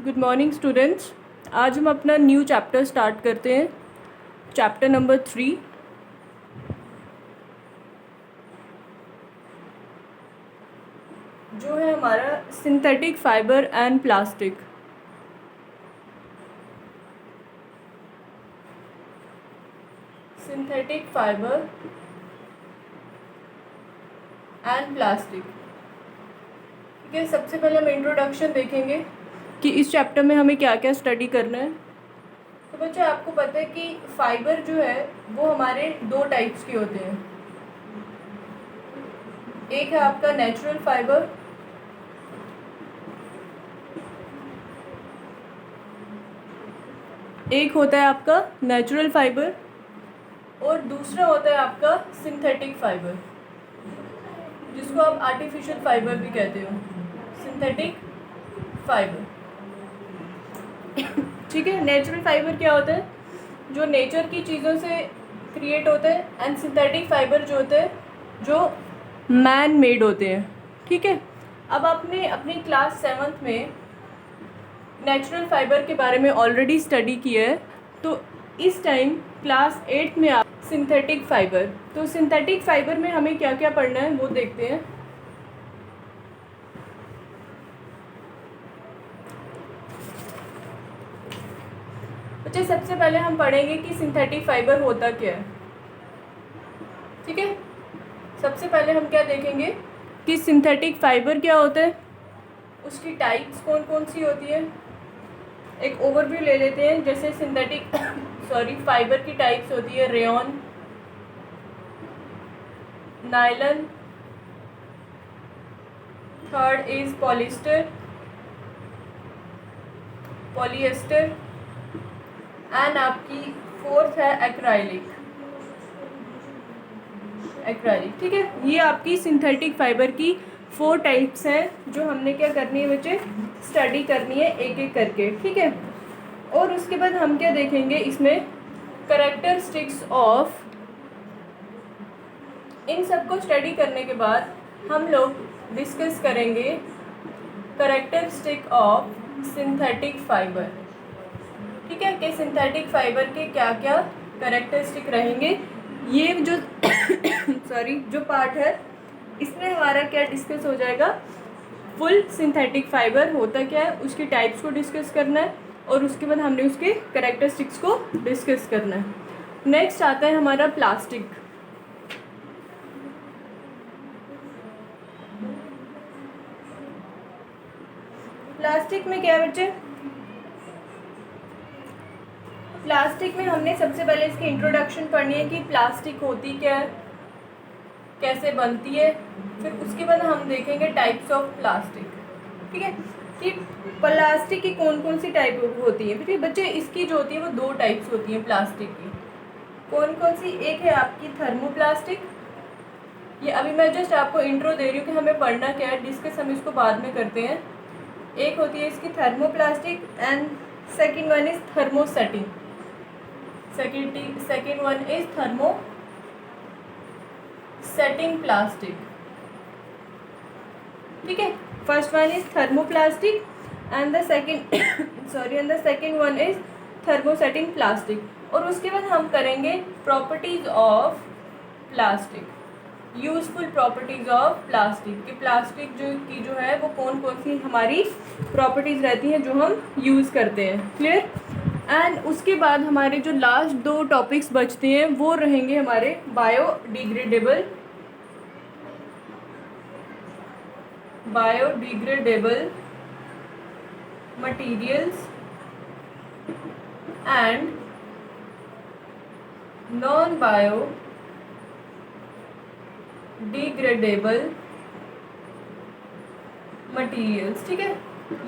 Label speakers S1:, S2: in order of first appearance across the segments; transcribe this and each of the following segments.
S1: Good morning students. आज हम अपना न्यू चैप्टर स्टार्ट करते हैं, चैप्टर नंबर 3। जो है हमारा synthetic fibre and plastic. Synthetic fibre and plastic. ठीक है, सबसे पहले हम इंट्रोडक्शन देखेंगे कि इस चैप्टर में हमें क्या क्या स्टडी करना है। तो बच्चे, आपको पता है कि फाइबर जो है वो हमारे दो टाइप्स के होते हैं। एक है आपका नेचुरल फाइबर, एक होता है आपका नेचुरल फाइबर और दूसरा होता है आपका सिंथेटिक फाइबर, जिसको आप आर्टिफिशियल फाइबर भी कहते हो, सिंथेटिक फाइबर। ठीक है, नेचुरल फाइबर क्या होता है? जो नेचर की चीज़ों से क्रिएट होते हैं, एंड सिंथेटिक फाइबर जो होते हैं जो मैन मेड होते हैं। ठीक है, अब आपने अपनी क्लास 7th में नेचुरल फाइबर के बारे में ऑलरेडी स्टडी किया है, तो इस टाइम क्लास 8 में आप सिंथेटिक फाइबर। तो सिंथेटिक फाइबर में हमें क्या क्या पढ़ना है वो देखते हैं। बच्चे, सबसे पहले हम पढ़ेंगे कि सिंथेटिक फाइबर होता क्या है। ठीक है, सबसे पहले हम क्या देखेंगे कि सिंथेटिक फाइबर क्या होता है, उसकी टाइप्स कौन कौन सी होती है। एक ओवरव्यू ले लेते हैं। जैसे सिंथेटिक फाइबर की टाइप्स होती है rayon, nylon, third is polyester, polyester, and आपकी फोर्थ है एक्राइलिक। ठीक है, ये आपकी सिंथेटिक फाइबर की 4 टाइप्स हैं जो हमने क्या करनी है बच्चे, स्टडी करनी है एक एक करके। ठीक है, और उसके बाद हम क्या देखेंगे इसमें, कैरेक्टरिस्टिक्स ऑफ। इन सब को स्टडी करने के बाद हम लोग डिस्कस करेंगे कैरेक्टरिस्टिक ऑफ सिंथेटिक फाइबर। ठीक है, कि सिंथेटिक फाइबर के क्या क्या कैरेक्टरिस्टिक रहेंगे। ये जो जो पार्ट है, इसमें हमारा क्या डिस्कस हो जाएगा, फुल सिंथेटिक फाइबर होता क्या है, उसकी टाइप्स को डिस्कस करना है, और उसके बाद हमने उसके कैरेक्टरिस्टिक्स को डिस्कस करना है। नेक्स्ट आता है हमारा प्लास्टिक। प्लास्टिक में क्या है बच्चे, प्लास्टिक में हमने सबसे पहले इसकी इंट्रोडक्शन पढ़नी है कि प्लास्टिक होती क्या है, कैसे बनती है। फिर उसके बाद हम देखेंगे टाइप्स ऑफ प्लास्टिक। ठीक है, कि प्लास्टिक की कौन कौन सी टाइप होती है। ठीक है बच्चे, इसकी जो होती है वो 2 टाइप्स होती हैं प्लास्टिक की। कौन कौन सी? एक है आपकी थर्मोप्लास्टिक, ये अभी मैं जस्ट आपको इंट्रो दे रही हूँ कि हमें पढ़ना क्या है, डिस्कस हम इसको बाद में करते हैं। एक होती है इसकी thermoplastic, and second one is thermosetting. Second one is thermosetting plastic. ठीक है, first one is thermoplastic and the second one is thermosetting plastic. और उसके बाद हम करेंगे properties of plastic, useful properties of plastic, कि प्लास्टिक जो है वो कौन कौन सी हमारी प्रॉपर्टीज रहती हैं जो हम यूज़ करते हैं। क्लियर? एंड उसके बाद हमारे जो लास्ट 2 टॉपिक्स बचते हैं वो रहेंगे हमारे biodegradable materials and non biodegradable materials. ठीक है,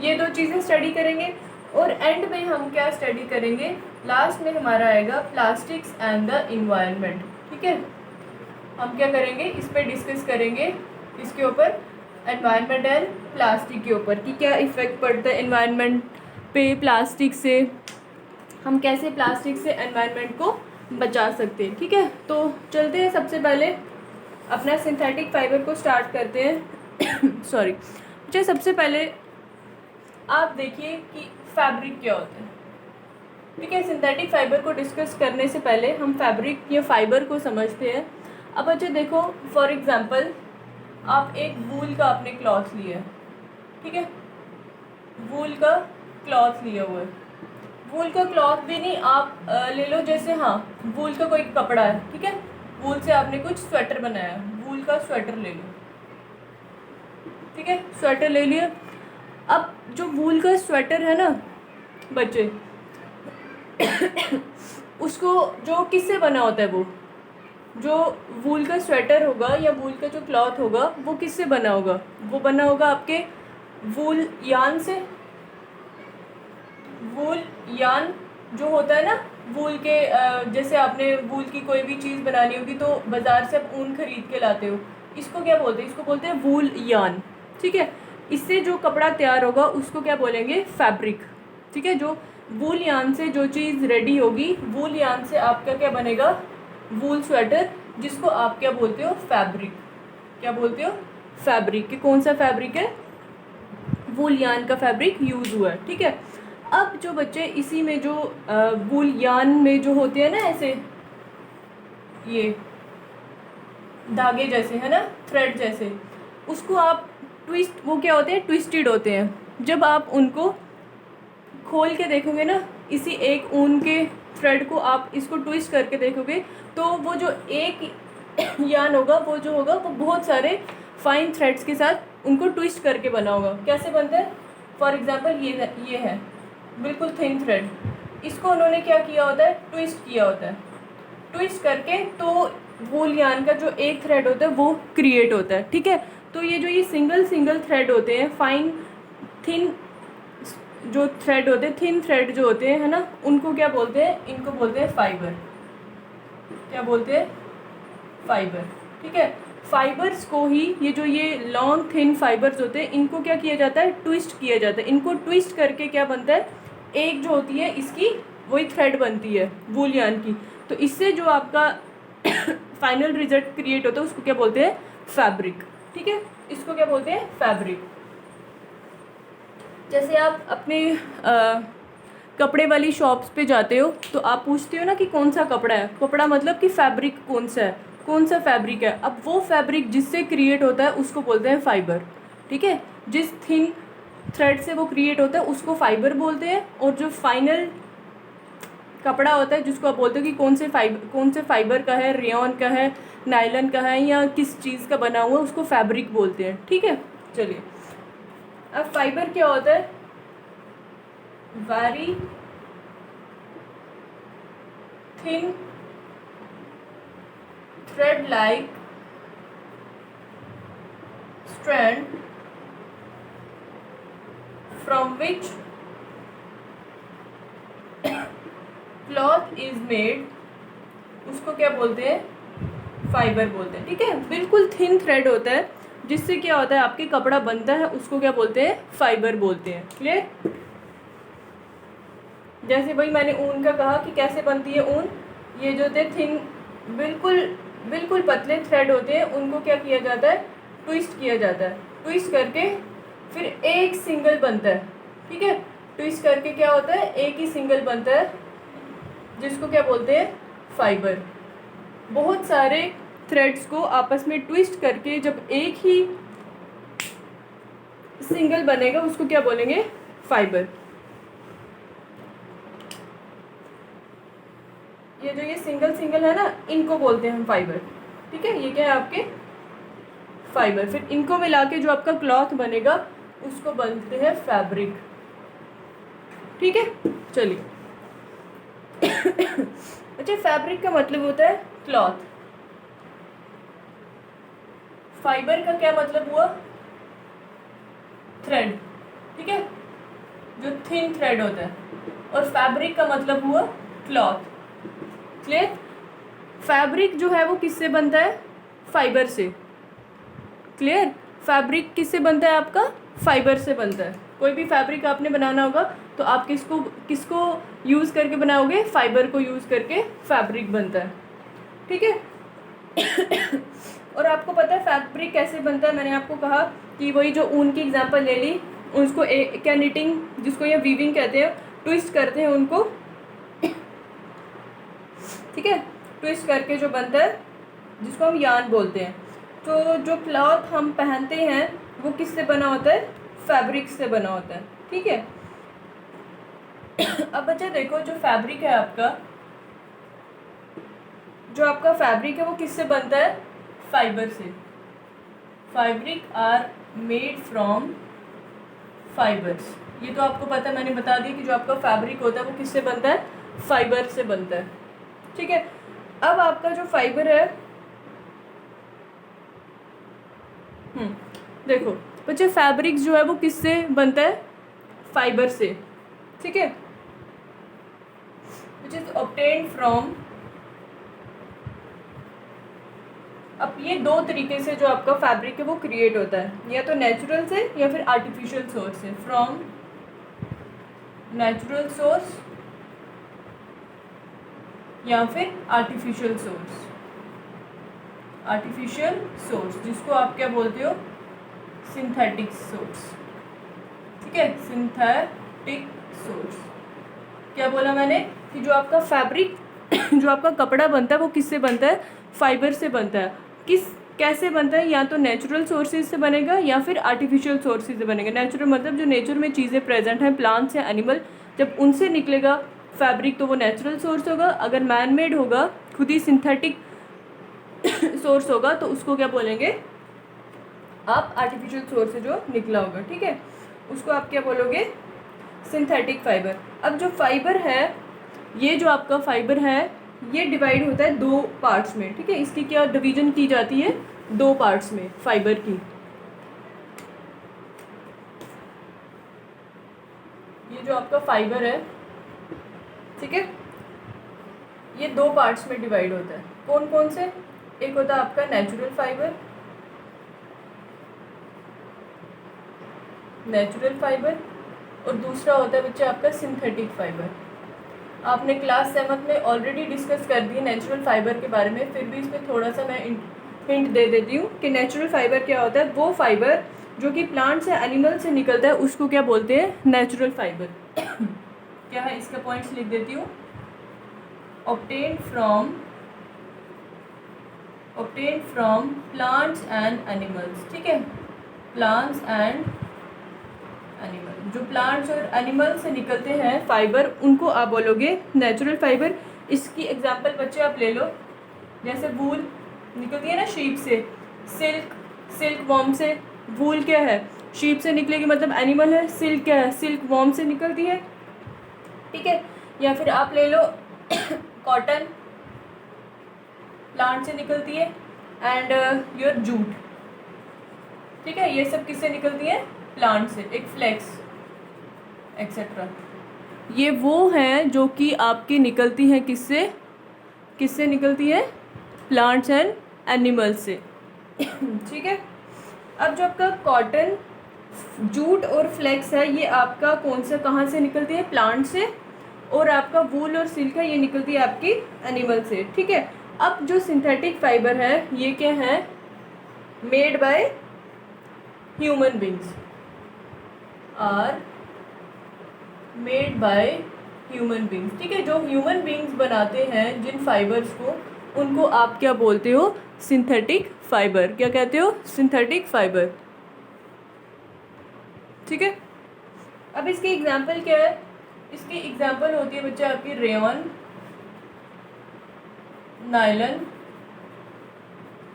S1: ये 2 चीज़ें स्टडी करेंगे, और एंड में हम क्या स्टडी करेंगे, लास्ट में हमारा आएगा प्लास्टिक्स एंड द इन्वायरमेंट। ठीक है, हम क्या करेंगे, इस पर डिस्कस करेंगे, इसके ऊपर, एनवायरनमेंट एंड प्लास्टिक के ऊपर, कि क्या इफ़ेक्ट पड़ता है एनवायरनमेंट पे प्लास्टिक से, हम कैसे प्लास्टिक से एनवायरनमेंट को बचा सकते हैं। ठीक है, तो चलते हैं, सबसे पहले अपना सिंथेटिक फाइबर को स्टार्ट करते हैं। सबसे पहले आप देखिए कि फैब्रिक क्या होता है। ठीक है, सिंथेटिक फाइबर को डिस्कस करने से पहले हम फैब्रिक या फाइबर को समझते हैं। अब अच्छा देखो, फॉर एग्जांपल आप एक वूल का आपने क्लॉथ लिया है। ठीक है, वूल का क्लॉथ लिया हुआ है। वूल का क्लॉथ भी नहीं, आप ले लो जैसे, हाँ वूल का कोई कपड़ा है। ठीक है, वूल से आपने कुछ स्वेटर बनाया, वूल का स्वेटर ले लो। ठीक है, स्वेटर ले लिया। अब जो वूल का स्वेटर है ना बच्चे, उसको जो किससे बना होता है, वो जो वूल का स्वेटर होगा या वूल का जो क्लॉथ होगा वो किससे बना होगा? वो बना होगा आपके वूल यान से। वूल यान जो होता है ना, वूल के जैसे आपने वूल की कोई भी चीज़ बनानी होगी तो बाज़ार से आप ऊन खरीद के लाते हो, इसको क्या बोलते हैं? इसको बोलते हैं वूल यान। ठीक है, इससे जो कपड़ा तैयार होगा उसको क्या बोलेंगे? फैब्रिक। ठीक है, जो वूल यान से जो चीज़ रेडी होगी, वूल यान से आपका क्या बनेगा? वूल स्वेटर, जिसको आप क्या बोलते हो? फैब्रिक। क्या बोलते हो? फैब्रिक। कि कौन सा फैब्रिक है? वूल यान का फैब्रिक यूज़ हुआ है। ठीक है, अब जो बच्चे इसी में जो वूल यान में जो होते हैं ना ऐसे, ये धागे जैसे है ना, थ्रेड जैसे, उसको आप ट्विस्ट, वो क्या होते हैं? ट्विस्टेड होते हैं। जब आप उनको खोल के देखोगे ना, इसी एक ऊन के थ्रेड को आप इसको ट्विस्ट करके देखोगे तो वो जो एक यान होगा, वो जो होगा वो बहुत सारे फाइन थ्रेड्स के साथ उनको ट्विस्ट करके बना होगा। कैसे बनता है? फॉर एग्जांपल ये है बिल्कुल थिन थ्रेड, इसको उन्होंने क्या किया होता है? ट्विस्ट किया होता है। ट्विस्ट करके तो वूल यान का जो एक थ्रेड होता है वो क्रिएट होता है। ठीक है, तो ये जो ये सिंगल सिंगल थ्रेड होते हैं, फाइन थिन जो थ्रेड होते हैं, थिन थ्रेड जो होते हैं है ना, उनको क्या बोलते हैं? इनको बोलते हैं फाइबर। क्या बोलते हैं? फाइबर। ठीक है, फाइबर्स को ही, ये जो ये लॉन्ग थिन फाइबर्स होते हैं, इनको क्या किया जाता है? ट्विस्ट किया जाता है। इनको ट्विस्ट करके क्या बनता है? एक जो होती है इसकी वही थ्रेड बनती है वूल यान की। तो इससे जो आपका फाइनल रिजल्ट क्रिएट होता है उसको क्या बोलते हैं? फैब्रिक। ठीक है, इसको क्या बोलते हैं? फैब्रिक। जैसे आप अपने कपड़े वाली शॉप्स पे जाते हो तो आप पूछते हो ना कि कौन सा कपड़ा है। कपड़ा मतलब कि फैब्रिक कौन सा है, कौन सा फैब्रिक है। अब वो फैब्रिक जिससे क्रिएट होता है उसको बोलते हैं फाइबर। ठीक है, जिस थिन थ्रेड से वो क्रिएट होता है उसको फाइबर बोलते हैं, और जो फाइनल कपड़ा होता है जिसको आप बोलते हो कि कौन से फाइबर का है, रेयॉन का है, नायलन का है, या किस चीज़ का बना हुआ है, उसको फैब्रिक बोलते हैं। ठीक है, चलिए अब फाइबर क्या होता है? Very thin thread like strand from which cloth is made, उसको क्या बोलते हैं? फाइबर बोलते हैं। ठीक है, बिल्कुल थिन थ्रेड होता है जिससे क्या होता है? आपके कपड़ा बनता है, उसको क्या बोलते हैं? फाइबर बोलते हैं। क्लियर? जैसे भाई मैंने ऊन का कहा कि कैसे बनती है ऊन, ये जो होते थिन बिल्कुल बिल्कुल पतले थ्रेड होते हैं, उनको क्या किया जाता है? ट्विस्ट किया जाता है। ट्विस्ट करके फिर एक सिंगल बनता है। ठीक है, ट्विस्ट करके क्या होता है? एक ही सिंगल बनता है, जिसको क्या बोलते हैं? फाइबर। बहुत सारे थ्रेड्स को आपस में ट्विस्ट करके जब एक ही सिंगल बनेगा उसको क्या बोलेंगे? फाइबर। ये जो ये सिंगल सिंगल है ना, इनको बोलते हैं हम फाइबर। ठीक है, ये क्या है? आपके फाइबर। फिर इनको मिला के जो आपका क्लॉथ बनेगा उसको बोलते हैं फैब्रिक। ठीक है, चलिए अच्छा, फैब्रिक का मतलब होता है क्लॉथ। फाइबर का क्या मतलब हुआ? थ्रेड। ठीक है, जो थिन थ्रेड होता है। और फैब्रिक का मतलब हुआ क्लॉथ। क्लियर? फैब्रिक जो है वो किससे बनता है? फाइबर से। क्लियर? फैब्रिक किससे बनता है? आपका फाइबर से बनता है। कोई भी फैब्रिक आपने बनाना होगा तो आप किसको किसको यूज़ करके बनाओगे? फाइबर को यूज़ करके फैब्रिक बनता है। ठीक है और आपको पता है फैब्रिक कैसे बनता है? मैंने आपको कहा कि वही जो ऊन की एग्जांपल ले ली, उसको क्या निटिंग, जिसको या वीविंग कहते हैं, ट्विस्ट करते हैं उनको, ठीक है, ट्विस्ट करके जो बनता है जिसको हम यार्न बोलते हैं। तो जो क्लॉथ हम पहनते हैं वो किससे बना होता है, फैब्रिक से बना होता है, ठीक है। अब बच्चा देखो, जो फैब्रिक है आपका, जो आपका फैब्रिक है वो किससे बनता है, फाइबर से। Fabric are made from fibres, ये तो आपको पता है, मैंने बता दिया कि जो आपका फैब्रिक होता है वो किससे बनता है, फाइबर से बनता है, ठीक है। अब आपका जो फाइबर है, देखो बच्चे, फैब्रिक जो है वो किससे बनता है, फाइबर से, ठीक है, विच इज ऑब्टेन्ड फ्रॉम। अब ये दो तरीके से जो आपका फैब्रिक है वो क्रिएट होता है, या तो नेचुरल से या फिर आर्टिफिशियल सोर्स से। फ्रॉम नेचुरल सोर्स या फिर आर्टिफिशियल सोर्स। आर्टिफिशियल सोर्स जिसको आप क्या बोलते हो, सिंथेटिक सोर्स, ठीक है, सिंथेटिक सोर्स। क्या बोला मैंने कि जो आपका फैब्रिक जो आपका कपड़ा बनता है वो किससे बनता है, फाइबर से बनता है। कैसे बनता है, या तो नेचुरल सोर्सेज से बनेगा या फिर आर्टिफिशियल सोर्सेज से बनेगा। नेचुरल मतलब जो नेचर में चीज़ें प्रेजेंट हैं, प्लांट्स या एनिमल, जब उनसे निकलेगा फैब्रिक तो वो नेचुरल सोर्स होगा। अगर मैन मेड होगा, खुद ही सिंथेटिक सोर्स होगा, तो उसको क्या बोलेंगे आप, आर्टिफिशियल सोर्स से जो निकला होगा, ठीक है, उसको आप क्या बोलोगे, सिंथेटिक फाइबर। अब जो फाइबर है, ये जो आपका फाइबर है ये डिवाइड होता है दो पार्ट्स में, ठीक है। इसकी क्या डिवीजन की जाती है, दो पार्ट्स में फाइबर की। ये जो आपका फाइबर है, ठीक है, ये दो पार्ट्स में डिवाइड होता है। कौन कौन से, एक होता है आपका नेचुरल फाइबर, नेचुरल फाइबर, और दूसरा होता है बच्चे आपका सिंथेटिक फाइबर। आपने क्लास 7 में ऑलरेडी डिस्कस कर दी नेचुरल फाइबर के बारे में, फिर भी इसमें थोड़ा सा मैं हिंट दे देती हूँ कि नेचुरल फाइबर क्या होता है। वो फाइबर जो कि प्लांट से, एनिमल से निकलता है, उसको क्या बोलते हैं, नेचुरल फाइबर। क्या है, इसका पॉइंट्स लिख देती हूँ। obtained from plants and animals, ठीक है, प्लांट्स एंड एनिमल। जो प्लांट्स और एनिमल से निकलते हैं फाइबर, उनको आप बोलोगे नेचुरल फाइबर। इसकी एग्जांपल बच्चे आप ले लो, जैसे वूल निकलती है ना शीप से, सिल्क वॉर्म से। वूल क्या है, शीप से निकलेगी, मतलब एनिमल है। सिल्क क्या है, सिल्क वॉर्म से निकलती है, ठीक है। या फिर आप ले लो कॉटन, प्लांट से निकलती है, एंड योर जूट, ठीक है, ये सब किससे निकलती है, प्लांट से। एक फ्लेक्स एक्सेट्रा, ये वो हैं जो कि आपकी निकलती हैं किससे, किससे निकलती है, प्लांट्स एंड एनिमल्स से, ठीक है। अब जो आपका कॉटन, जूट और फ्लेक्स है, ये आपका कौन सा, कहाँ से निकलती है, प्लांट से। और आपका वूल और सिल्क है, ये निकलती है आपकी एनिमल से, ठीक है। अब जो सिंथेटिक फाइबर है, ये क्या है, made by human beings, are made by human beings, ठीक है। जो ह्यूमन बींग्स बनाते हैं जिन फाइबर्स को, उनको आप क्या बोलते हो, सिंथेटिक फाइबर। क्या कहते हो, सिंथेटिक फाइबर, ठीक है। अब इसकी एग्जांपल क्या है, इसकी एग्जांपल होती है बच्चे आपकी रेयॉन, नायलन,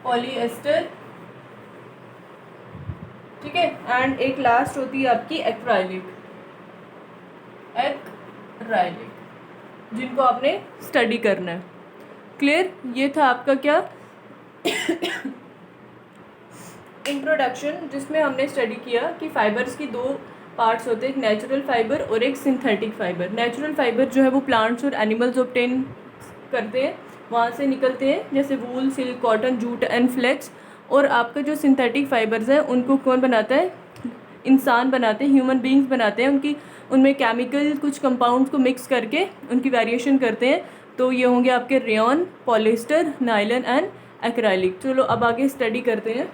S1: पॉलीएस्टर, ठीक है, एंड एक लास्ट होती है आपकी एक्राइलिक, जिनको आपने स्टडी करना है। क्लियर, ये था आपका क्या इंट्रोडक्शन, जिसमें हमने स्टडी किया कि फाइबर्स की दो पार्ट्स होते हैं, एक नेचुरल फाइबर और एक सिंथेटिक फाइबर। नेचुरल फाइबर जो है वो प्लांट्स और एनिमल्स ऑब्टेन करते हैं, वहाँ से निकलते हैं, जैसे wool, silk, cotton, jute and flax. और आपका जो सिंथेटिक फाइबर्स हैं उनको कौन बनाता है, इंसान बनाते हैं, ह्यूमन बींग्स बनाते हैं। उनमें केमिकल कुछ कंपाउंड्स को मिक्स करके उनकी वेरिएशन करते हैं। तो ये होंगे आपके rayon, polyester, nylon and acrylic. चलो अब आगे स्टडी करते हैं।